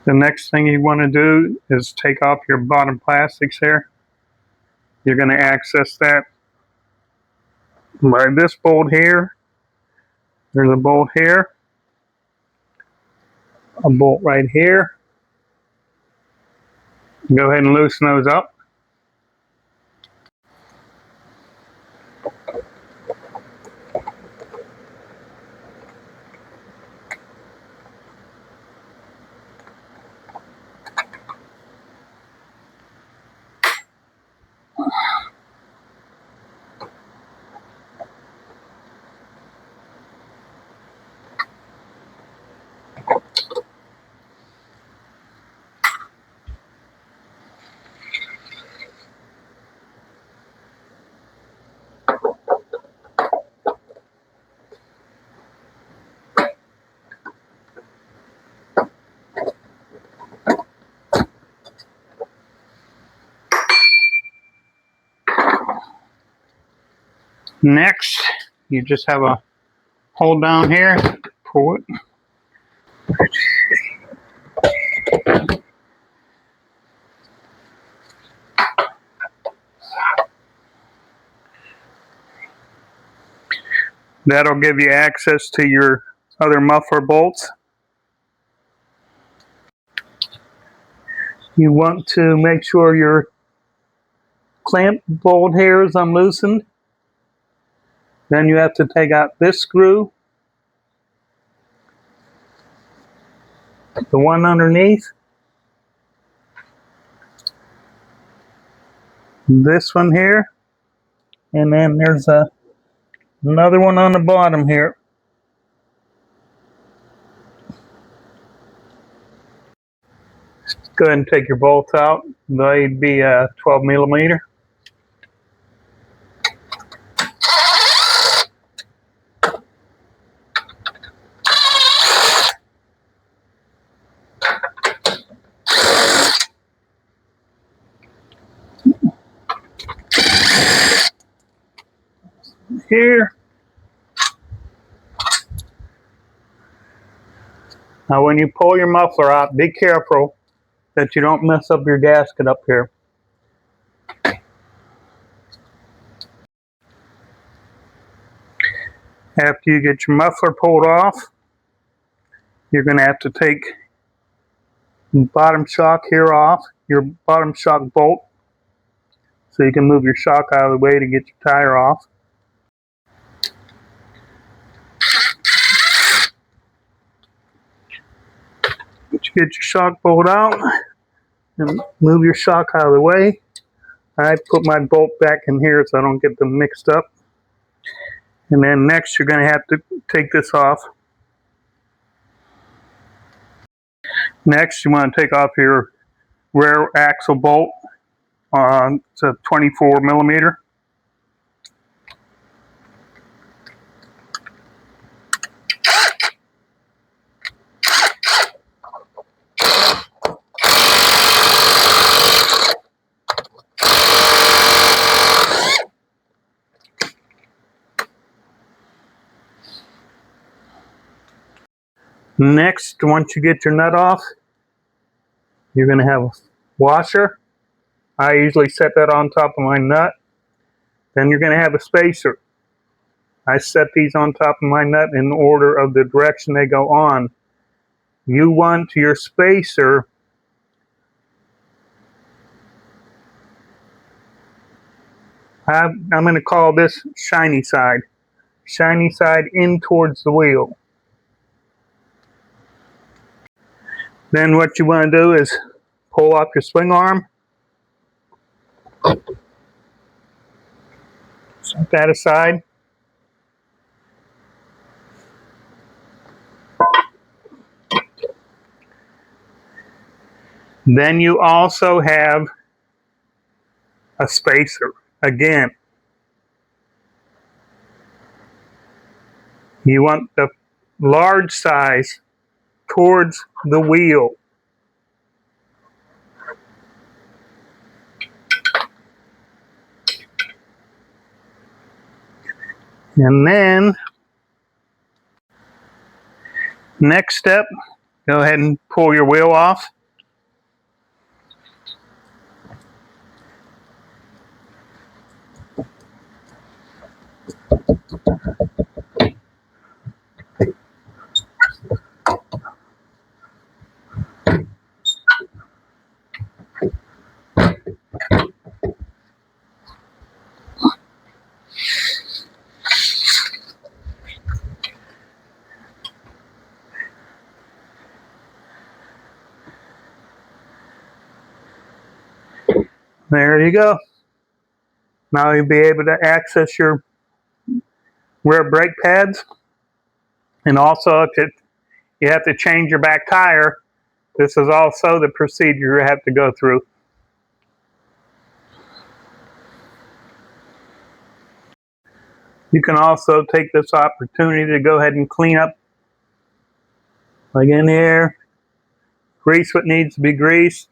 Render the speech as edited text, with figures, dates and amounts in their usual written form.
The next thing you want to do is take off your bottom plastics here. You're going to access that by this bolt here. There's a bolt here, a bolt right here. Go ahead and loosen those up. Next, you just have a hold down here, pull it. That'll give you access to your other muffler bolts. You want to make sure your clamp bolt here is unloosened. Then you have to take out this screw, the one underneath, this one here, and then there's another one on the bottom here. Go ahead and take your bolts out. They'd be 12 millimeter. Here. Now when you pull your muffler out, be careful that you don't mess up your gasket up here. After you get your muffler pulled off, you're going to have to take the bottom shock here off, your bottom shock bolt, so you can move your shock out of the way to get your tire off. Once you get your shock bolt out, and move your shock out of the way. I put my bolt back in here so I don't get them mixed up. And then next you're going to have to take this off. Next you want to take off your rear axle bolt. It's a 24 millimeter. Next, once you get your nut off, you're going to have a washer. I usually set that on top of my nut. Then you're going to have a spacer. I set these on top of my nut in order of the direction they go on. You want your spacer I'm going to call this shiny side. Shiny side in towards the wheel. Then what you want to do is pull up your swing arm. Set that aside. Then you also have a spacer. Again, you want the large size towards the wheel. And then, next step, go ahead and pull your wheel off. There you go. Now you'll be able to access your rear brake pads. And also, if you have to change your back tire, this is also the procedure you have to go through. You can also take this opportunity to go ahead and clean up, like in here, grease what needs to be greased.